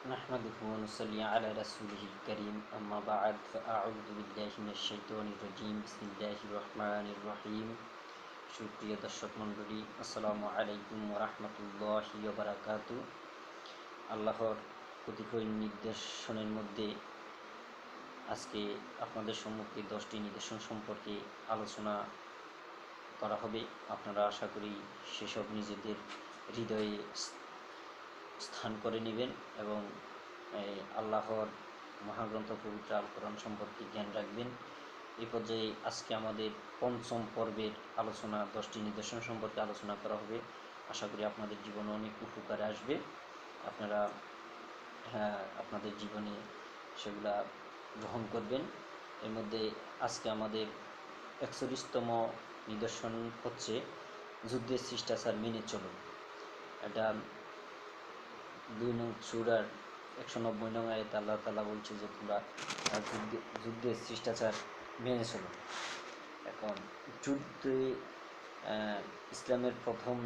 نحمده ونصلي على رسوله الكريم أما بعد فأعوذ بالله من الشيطان الرجيم بسم الله الرحمن الرحيم সুপ্রিয় দর্শক মণ্ডলী আসসালামু আলাইকুম ওয়া রাহমাতুল্লাহি ওয়া বারাকাতুহু। আল্লাহর কতিপয় নির্দেশনের মধ্যে আজকে আপনাদের সম্মুখে 10টি নির্দেশন সম্পর্কে আলোচনা করা হবে। আপনারা আশা করি সেসব নিজেদের হৃদয়ে স্থান করে নেবেন এবং আল্লাহর মহাগ্রন্থ পবিত্র আল কোরআন সম্পর্কে জ্ঞান রাখবেন। এই পর্যায়ে আজকে আমাদের পঞ্চম পর্বের আলোচনা 10টি নিদর্শন সম্পর্কে আলোচনা করা হবে। আশা করি আপনাদের জীবনে অনেক উপকারে আসবে, আপনারা আপনাদের জীবনে সেগুলা গ্রহণ করবেন। এর মধ্যে আজকে আমাদের 41তম নিদর্শন হচ্ছে যুদ্ধের শিষ্টাচার মেনে চলুন। এটা 2 নং সূরার 190 নং আয়াতে আল্লাহ তাআলা বলছে যে তোমরা যুদ্ধের শিষ্টাচার মেনে চলো। এখন যুদ্ধে ইসলামের প্রথম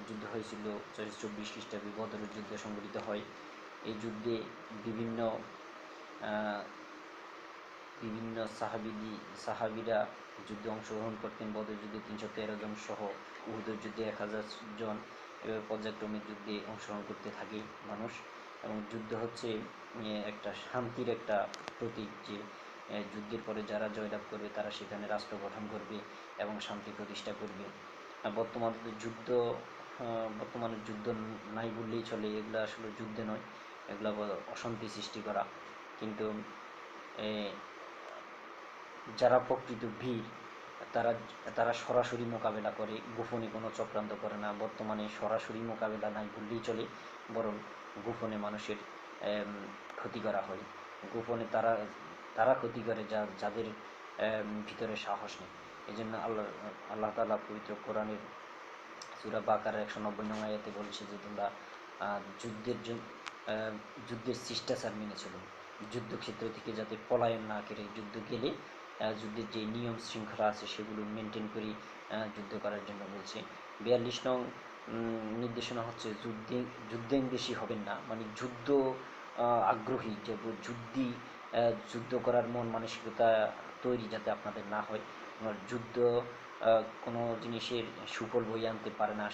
যুদ্ধ হয়েছিল 424 খ্রিস্টাব্দে বদরের যুদ্ধ সংঘটিত হয়। এই যুদ্ধে বিভিন্ন সাহাবীরা যুদ্ধে অংশগ্রহণ করতেন। বদরের যুদ্ধে 313 জন সহ, উহুদের যুদ্ধে 1000 জন, এভাবে পর্যায়ক্রমে যুদ্ধে অংশগ্রহণ করতে থাকে মানুষ। এবং যুদ্ধ হচ্ছে একটা শান্তির একটা প্রতীক, যে যুদ্ধের পরে যারা জয়লাভ করবে তারা সেখানে রাষ্ট্র গঠন করবে এবং শান্তি প্রতিষ্ঠা করবে। বর্তমানে যুদ্ধ নাই বললেই চলে। এগুলো আসলে যুদ্ধ নয়, এগুলো অশান্তি সৃষ্টি করা। কিন্তু যারা প্রকৃত বীর তারা সরাসরি মোকাবেলা করে, গোপনে কোনো চক্রান্ত করে না। বর্তমানে সরাসরি মোকাবেলা নাই বললেই চলে, বরং গোপনে মানুষের ক্ষতি করা হয়। গোপনে তারা ক্ষতি করে যাদের ভিতরে সাহস নেই। এই জন্য আল্লাহ তাআলা পবিত্র কোরআনের সূরা বাকারার 190 নং আয়াতে বলছে যে তোমরা যুদ্ধের শিষ্টাচার মেনে চলুন। যুদ্ধক্ষেত্র থেকে যাতে পলায়ন না করে, যুদ্ধ গেলে যুদ্ধের যে নিয়ম শৃঙ্খলা আছে সেগুলো মেনটেন করে যুদ্ধ করার জন্য বলছে। 42 নং নির্দেশনা হচ্ছে যুদ্ধেন্দেশী হবেন না, মানে যুদ্ধ আগ্রহী, যে যুদ্ধ করার মন মানসিকতা তৈরি যাতে আপনাদের না হয়। যুদ্ধ কোনো জিনিসের সুফল বয়ে আনতে পারে না।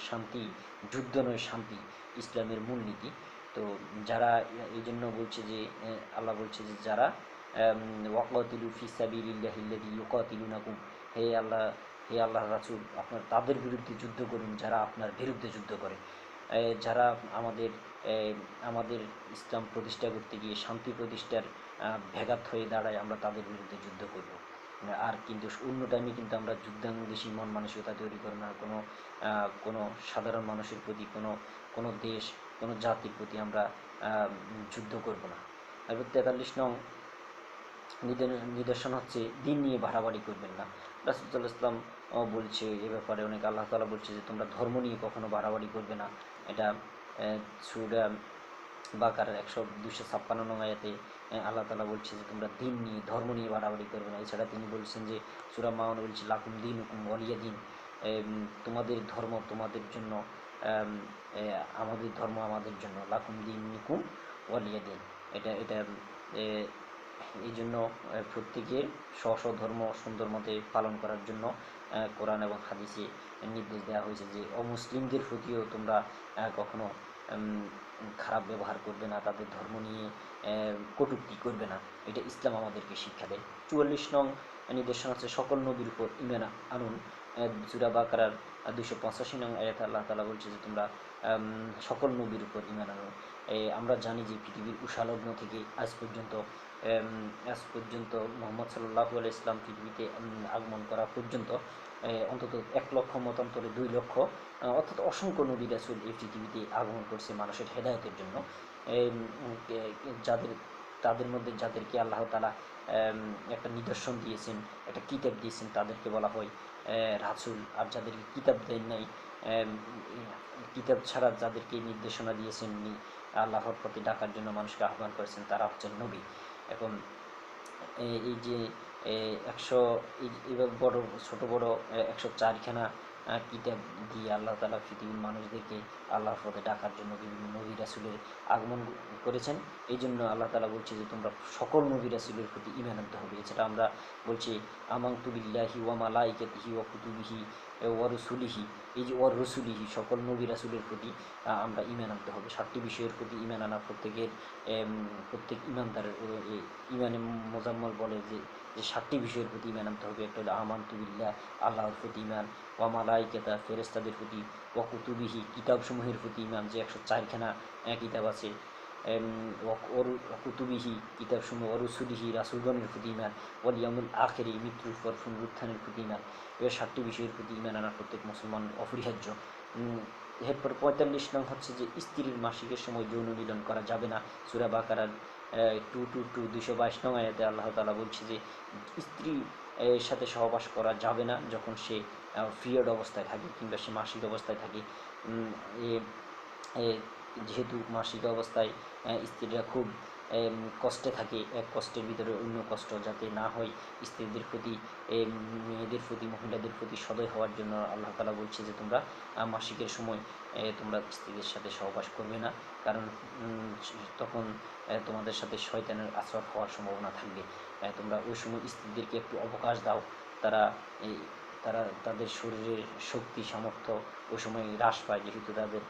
যুদ্ধ নয় শান্তি ইসলামের মূলনীতি। তো যারা এই জন্য বলছে যে আল্লাহ বলছে যে যারা ওয়াকাতিলু ফি সাবিলিল্লাহিল্লাযী ইউকাতিলুনাকুম, হে আল্লাহর রাসূল, আপনার তাদের বিরুদ্ধে যুদ্ধ করুন যারা আপনার বিরুদ্ধে যুদ্ধ করে। যারা আমাদের ইসলাম প্রতিষ্ঠা করতে গিয়ে শান্তি প্রতিষ্ঠার ব্যাঘাত হয়ে দাঁড়ায়, আমরা তাদের বিরুদ্ধে যুদ্ধ করব। আর কিন্তু অন্য টাইমে কিন্তু আমরা যুদ্ধাঙ্গদেশী মন মানসিকতা তৈরি করব না। কোনো সাধারণ মানুষের প্রতি, কোনো দেশ, কোনো জাতির প্রতি আমরা যুদ্ধ করব না। এবার 43 নং নিদর্শন হচ্ছে দিন নিয়ে বাড়াবাড়ি করবেন না। রাসূল সাল্লাল্লাহু আলাইহি ওয়াসাল্লাম বলছে এ ব্যাপারে অনেক, আল্লাহ তাআলা বলছে যে তোমরা ধর্ম নিয়ে কখনো বাড়াবাড়ি করবে না। এটা সূরা বাকারার 256 নং আয়াতে আল্লাহ তাআলা বলছে যে তোমরা দিন নিয়ে, ধর্ম নিয়ে বাড়াবাড়ি করবে না। এছাড়া তিনি বলছেন যে সূরা মাউন বলছে লাকুম দীনুকুম ওয়ালিয়া দিন, তোমাদের ধর্ম তোমাদের জন্য, আমাদের ধর্ম আমাদের জন্য, লাকুম দীনুকুম ওয়ালিয়া দিন। এটা এই জন্য প্রত্যেকের স্ব ধর্ম সুন্দর মতে পালন করার জন্য কোরআন এবং হাদিসে নির্দেশ দেওয়া হয়েছে যে অমুসলিমদের প্রতিও তোমরা কখনো খারাপ ব্যবহার করবে না, তাদের ধর্ম নিয়ে কটূক্তি করবে না। এটা ইসলাম আমাদেরকে শিক্ষা দেয়। 44 নং নির্দেশনা হচ্ছে সকল নবীর উপর ঈমান আনুন। সূরা বাকারার 285 নং আয়াতে আল্লাহ তাআলা বলছে যে তোমরা সকল নবীর উপর ঈমান আনুন। আমরা জানি যে পৃথিবীর উষালগ্ন থেকে আজ পর্যন্ত মুহাম্মদ সাল্লাল্লাহু আলাইহি ওয়াসাল্লাম পৃথিবীতে আগমন করা পর্যন্ত অন্তত 1 লক্ষ মতান্তরে 2 লক্ষ, অর্থাৎ অসংখ্য নবী রাসূল এই পৃথিবীতে আগমন করছে মানুষের হেদায়েতের জন্য। তাদের মধ্যে যাদেরকে আল্লাহ তাআলা একটা নিদর্শন দিয়েছেন, একটা কিতাব দিয়েছেন, তাদেরকে বলা হয় রাসূল। আর যাদেরকে কিতাব দেন নাই, কিতাব ছাড়া যাদেরকে নির্দেশনা দিয়েছেন, আল্লাহর পথে ডাকার জন্য মানুষকে আহ্বান করেছেন, তারা হচ্ছেন নবী। এখন এই যে এবার ছোট বড় 104খানা কিতাব দিয়ে আল্লাহ তাআলা পৃথিবীর মানুষদেরকে আল্লাহর পথে ডাকার জন্য বিভিন্ন নবী রাসূলের আগমন করেছেন। এই জন্য আল্লাহ তাআলা বলছে যে তোমরা সকল নবী রাসূলের প্রতি ঈমান আনতে হবে। এছাড়া আমরা বলছি আমানতু বিল্লাহি ওয়া মালাইকাতিহি ওয়া কুতুবিহি ওয়া রুসুলিহি, এই যে ওয়া রুসুলিহি সকল নবী রাসূলের প্রতি আমরা ঈমান আনতে হবে। 7টি বিষয়ের প্রতি ঈমান আনা প্রত্যেক ঈমানদারের ঈমানে মোজাম্মল বলে যে 7টি বিষয়ের প্রতি ঈমান আনতে হবে। একটা হলো আমানতু বিল্লাহ, আল্লাহর প্রতি ঈমান, ওয়া মালাইকাতা ফেরেশতাদের প্রতি, ওয়া কুতুবিহি কিতাবসমূহের প্রতি ঈমান, যে 104খানা কিতাব আছে, ওর কুতুবিহি কিতাবসমূহ, ওর রসুলিহি রাসূলগণের প্রতি ঈমান, ওয়াল ইয়াউমিল আখিরি মৃত্যুর পর পুনরুত্থানের প্রতি ঈমান। এবার 7টি বিষয়ের প্রতি ঈমান আনা প্রত্যেক মুসলমান অপরিহার্য। এরপর 45 নং হচ্ছে যে স্ত্রীর মাসিকের সময় যৌন মিলন করা যাবে না। সূরা বাকারার 222 নং আয়াতে আল্লাহ তাআলা বলছে যে স্ত্রী এর সাথে সহবাস করা যাবে না যখন সে পিরিয়ড অবস্থায় থাকে কিংবা সে মাসিক অবস্থায় থাকে। যেহেতু মাসিক অবস্থায় স্ত্রীরা খুব কষ্টে থাকে, এক কষ্টের ভিতরে অন্য কষ্ট যাতে না হয়, স্ত্রীদের প্রতি, মেয়েদের প্রতি, মহিলাদের প্রতি সদয় হওয়ার জন্য আল্লাহ তাআলা বলছে যে তোমরা মাসিকের সময় তোমরা স্ত্রীদের সাথে সহবাস করবে না, কারণ তখন তোমাদের সাথে শয়তানের আশ্রয় হওয়ার সম্ভাবনা থাকবে। তোমরা ওই সময় স্ত্রীদেরকে একটু অবকাশ দাও, তারা তাদের শরীরের শক্তি সামর্থ্য ওই সময় হ্রাস পায়, যেহেতু তাদের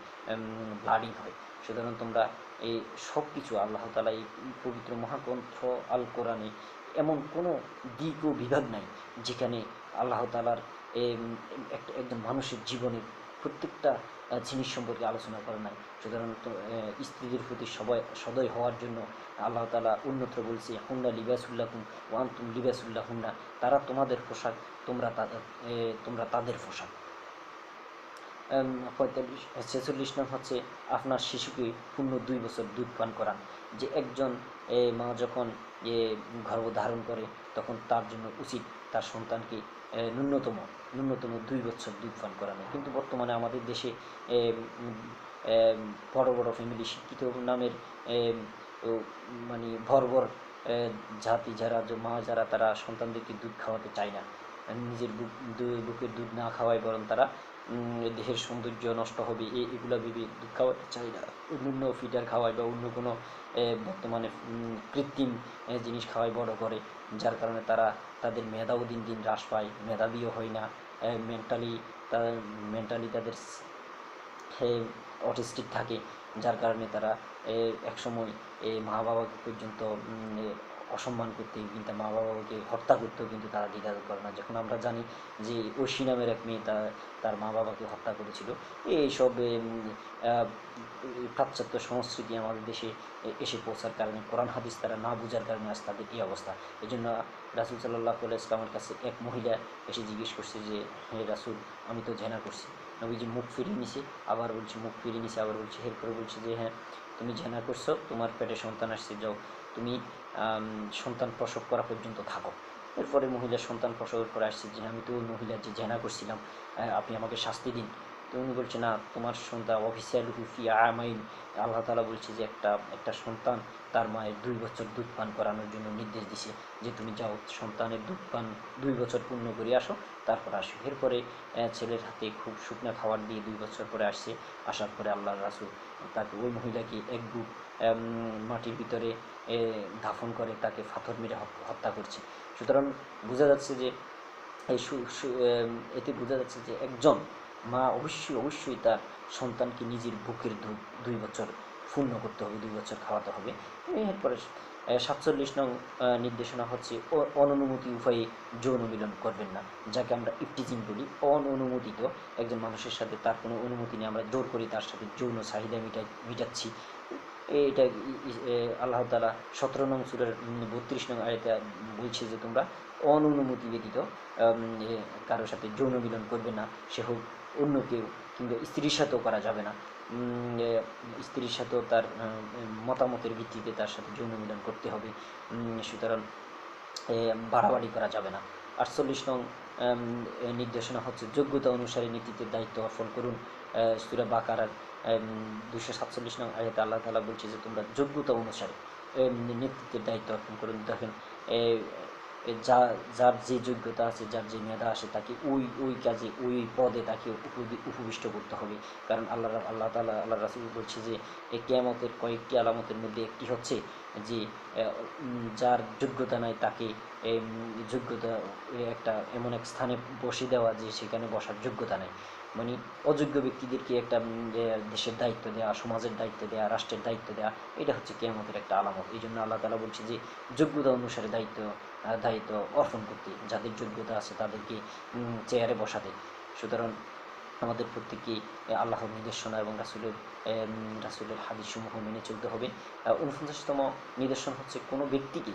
ব্লাডিং হয়। সুতরাং তোমরা এই সব কিছু আল্লাহ তাআলা এই পবিত্র মহাগ্রন্থ আল কোরআনে এমন কোনো দিক ও বিভাগ নাই যেখানে আল্লাহ তাআলার একজন মানুষের জীবনের প্রত্যেকটা জিনিস সম্পর্কে আলোচনা করা নাই। সুতরাং স্ত্রীদের প্রতি সদয় হওয়ার জন্য আল্লাহ তাআলা অন্যত্র বলছে হুন্না লিবাসুল্লাকুম ওয়া আনতুম লিবাসুল্লাহুন্না, তারা তোমাদের পোশাক, তোমরা তাদের পোশাক। 46 নং হচ্ছে আপনার শিশুকে পূর্ণ 2 বছর দুধ পান করান। যে একজন মা যখন গর্ভধারণ করে তখন তার জন্য উচিত তার সন্তানকে ন্যূনতম 2 বছর দুধ পান করানো। কিন্তু বর্তমানে আমাদের দেশে বড় বড় ফ্যামিলি, শিক্ষিত নামের মানে বর্বর জাতি যারা তারা সন্তানদেরকে দুধ খাওয়াতে চায় না, নিজের বুকের দুধ না খাওয়ায় বরং তারা দেহের সৌন্দর্য নষ্ট হবে এগুলো ভেবে দুধ খাওয়াতে চায় না, অন্য ফিডার খাওয়ায় বা অন্য কোনো বর্তমানে কৃত্রিম জিনিস খাওয়ায় বড় করে, যার কারণে তাদের মেধাও দিন দিন হ্রাস পায়, মেধাবীও হয় না, মেন্টালি তাদের অটিস্টিক থাকে, যার কারণে তারা একসময় মা বাবাকে পর্যন্ত অসম্মান করতে কিন্তু মা বাবাকে হত্যা করতেও কিন্তু তারা দ্বিধাবোধ করে না। যখন আমরা জানি যে ঐশী নামের এক মেয়ে তার মা বাবাকে হত্যা করেছিল, এইসব পাশ্চাত্য সংস্কৃতি আমাদের দেশে এসে পৌঁছার কারণে, কোরআন হাদিস তারা না বোঝার কারণে আজ তাদের এই অবস্থা। এই জন্য রাসূল সাল্লাল্লাহু আলাইহি ওয়াসাল্লামের কাছে এক মহিলা এসে জিজ্ঞেস করছে যে হে রাসূল, আমি তো জেনা করছি। নবীজি মুখ ফিরিয়ে নিছে, আবার বলছে মুখ ফিরিয়ে নিছে, আবার বলছে, এরপরে বলছে যে হ্যাঁ তুমি জেনা করছো, তোমার পেটে সন্তান আসছে, যাও তুমি সন্তান প্রসব করা পর্যন্ত থাকো। এরপরে মহিলা সন্তান প্রসবের পরে আসছে যে আমি তো ওই মহিলা যে জেনা করছিলাম, আপনি আমাকে শাস্তি দিন। তো উনি বলছে না, তোমার সন্তান অফিসিয়াল হুফি আমাইন, আল্লাহ তাআলা বলছে যে একটা সন্তান তার মায়ের 2 বছর দুধ পান করানোর জন্য নির্দেশ দিছে, যে তুমি যাও সন্তানের দুধ পান 2 বছর পূর্ণ করে আসো, তারপর আসো। এরপরে ছেলের হাতে খুব শুকনো খাবার দিয়ে 2 বছর পরে আসছে। আসার পরে আল্লাহর রাসূল তাকে, ওই মহিলাকে এক বুক মাটির ভিতরে দাফন করে তাকে পাথর মেরে হত্যা করছে। সুতরাং বোঝা যাচ্ছে যে এতে বোঝা যাচ্ছে যে একজন মা অবশ্যই তার সন্তানকে নিজের বুকের দুধ 2 বছর পূর্ণ করতে হবে, 2 বছর খাওয়াতে হবে। এরপরে 47 নং নির্দেশনা হচ্ছে অননুমতি উপায়ে যৌন মিলন করবেন না, যাকে আমরা ইফটিজিং বলি। অননুমোদিত একজন মানুষের সাথে তার কোনো অনুমতি নেই, আমরা জোর করি তার সাথে যৌন চাহিদা মিটাচ্ছি, এটা আল্লাহ তাআলা 17 নং সূরার 32 নং আয়াতে বলছে যে তোমরা অননুমতি ব্যতীত কারোর সাথে যৌন মিলন করবে না, সে হোক অন্য কেউ, কিংবা স্ত্রীর সাথেও করা যাবে না। স্ত্রীর সাথেও তার মতামতের ভিত্তিতে তার সাথে যৌন মিলন করতে হবে। সুতরাং বাড়াবাড়ি করা যাবে না। 48 নং নির্দেশনা হচ্ছে যোগ্যতা অনুসারে নেতৃত্বের দায়িত্ব অর্পণ করুন। সূরা বাকারার 247 নং আয়াতে আল্লাহ তাআলা বলছে যে তোমরা যোগ্যতা অনুসারে নেতৃত্বের দায়িত্ব অর্পণ করুন। দেখেন যার যে যোগ্যতা আছে, যার যে মেধা আছে, তাকে ওই ওই কাজে ওই পদে তাকে উপবিষ্ট করতে হবে। কারণ আল্লাহ তাআলা আল্লাহ রাসূল বলছে যে এই কিয়ামতের কয়েকটি আলামতের মধ্যে একটি হচ্ছে যে যার যোগ্যতা নাই তাকে যোগ্যতা একটা এমন এক স্থানে বসে দেওয়া যে সেখানে বসার যোগ্যতা নেই। মানে অযোগ্য ব্যক্তিদেরকে একটা দেশের দায়িত্ব দেওয়া, সমাজের দায়িত্ব দেওয়া, রাষ্ট্রের দায়িত্ব দেওয়া, এটা হচ্ছে কিয়ামতের একটা আলামত। এই জন্য আল্লাহ তাআলা বলছে যে যোগ্যতা অনুসারে দায়িত্ব অর্পণ করতে, যাদের যোগ্যতা আছে তাদেরকে চেয়ারে বসাতে। সুতরাং আমাদের প্রত্যেককে আল্লাহর নির্দেশনা এবং রাসূলের হাদিসসমূহ মেনে চলতে হবে। ৪৯তম নিদর্শন হচ্ছে কোনো ব্যক্তিকে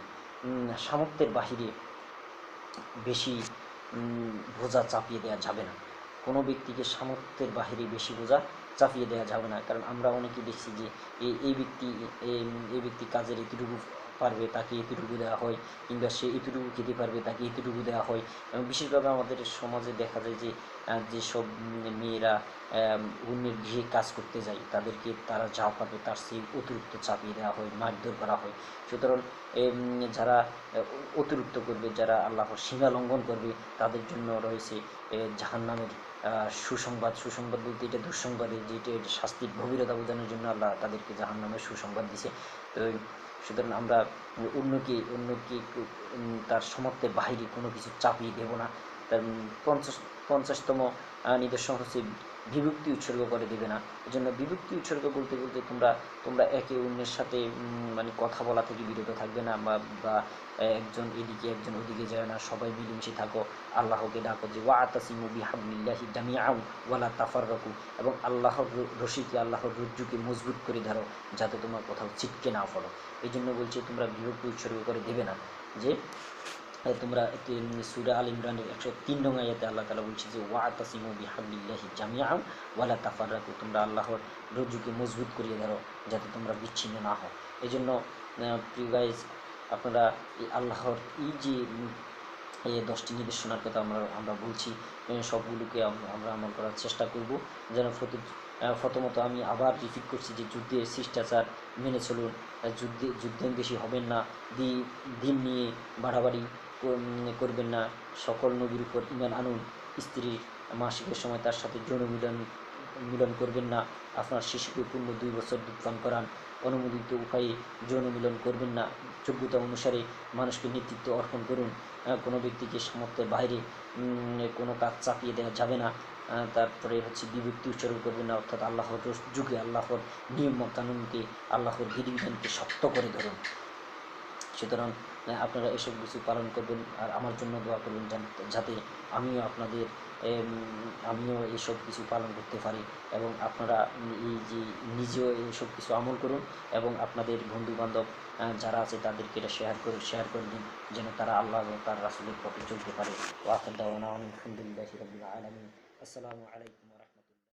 সামর্থ্যের বাহিরে বেশি বোঝা চাপিয়ে দেওয়া যাবে না। কোনো ব্যক্তিকে সামর্থ্যের বাহিরে বেশি বোঝা চাপিয়ে দেওয়া যাবে না। কারণ আমরা অনেকেই দেখছি যে এই ব্যক্তি কাজের এতটুকু পারবে তাকে এতটুকু দেওয়া হয়, কিংবা সে এতটুকু খেতে পারবে তাকে এতটুকু দেওয়া হয়। এবং বিশেষভাবে আমাদের সমাজে দেখা যায় যে যেসব মেয়েরা অন্যের গৃহে কাজ করতে যায় তাদেরকে তারা যা পারবে তার সেই অতিরিক্ত চাপিয়ে দেওয়া হয়, মারধর করা হয়। সুতরাং যারা অতিরিক্ত করবে, যারা আল্লাহর সীমা লঙ্ঘন করবে, তাদের জন্য রয়েছে জাহান্নামের সুসংবাদ বলতে এটা দুঃসংবাদের, যেটা শাস্তির গভীরতা বোঝানোর জন্য আল্লাহ তাদেরকে জাহান্নামের সুসংবাদ দিছে। তো সুতরাং আমরা অন্যকে তার সামর্থ্যের বাইরে কোনো কিছু চাপিয়ে দেব না। তার ৫০তম নিদর্শন হচ্ছে বিভক্তি উৎসর্গ করে দেবে না। এই জন্য বিভক্তি উৎসর্গ বলতে বলতে তোমরা একে অন্যের সাথে মানে কথা বলা থেকে বিরত থাকবে না, বা একজন এদিকে একজন ওদিকে যায় না, সবাই মিলেমিশে থাকো, আল্লাহকে ডাকো যে ওয়াতাসিমু বিহাবলিল্লাহি জামিআন ওয়ালা তাফাররাকু, এবং আল্লাহর রশিকে, আল্লাহর রজ্জুকে মজবুত করে ধরো, যাতে তোমার কোথাও ছিটকে না পড়ো। এই জন্য বলছে তোমরা বিভক্তি উৎসর্গ করে দেবে না। যে তোমরা সূরা আল ইমরানের ১০৩ নং আয়াতে আল্লাহ তাআলা বলছে যে ওয়াতাসিমু বিহাবলিল্লাহি জামিআন ওয়ালা তাফাররাকু, তোমরা আল্লাহর রজ্জুকে মজবুত করিয়ে ধরো যাতে তোমরা বিচ্ছিন্ন না হও। এই জন্য প্রিয় গাইজ, আপনারা এই আল্লাহর এই যে এই 10টি নির্দেশনার কথা আমরা বলছি, সবগুলোকে আমরা আমল করার চেষ্টা করব। যেন প্রথমত আমি আবার রিপিট করছি যে যুদ্ধের শিষ্টাচার মেনে চলুন, যুদ্ধের বেশি হবেন না, দিন নিয়ে বাড়াবাড়ি করবেন না, সকল নবীর উপর ঈমান আনুন, স্ত্রীর মাসিকের সময় তার সাথে যৌন মিলন করবেন না, আপনার শিশুকে পূর্ণ 2 বছর দুধপান করান, অনুমোদিত উপায়ে যৌন মিলন করবেন না, যোগ্যতা অনুসারে মানুষকে নেতৃত্ব অর্পণ করুন, কোনো ব্যক্তিকে সামর্থ্যের বাইরে কোনো কাজ চাপিয়ে দেওয়া যাবে না। তারপরে হচ্ছে বিভক্তি উৎসর্গ করবেন না, অর্থাৎ আল্লাহর যুগে আল্লাহর নিয়ম কানুনকে, আল্লাহর বিধিবিধানকে শক্ত করে ধরুন। সুতরাং আপনারা এসব কিছু পালন করবেন, আর আমার জন্য দোয়া করবেন যাতে আমিও এইসব কিছু পালন করতে পারি, এবং আপনারা এই যে নিজেও এইসব কিছু আমল করুন, এবং আপনাদের বন্ধুবান্ধব যারা আছে তাদেরকে এটা শেয়ার করে দিন, যেন তারা আল্লাহ এবং তার রাসূলের পথে চলতে পারে। ওয়া আখিরু দাওয়ানা আলহামদুলিল্লাহি রাব্বিল আলামিন। আসসালামু আলাইকুম।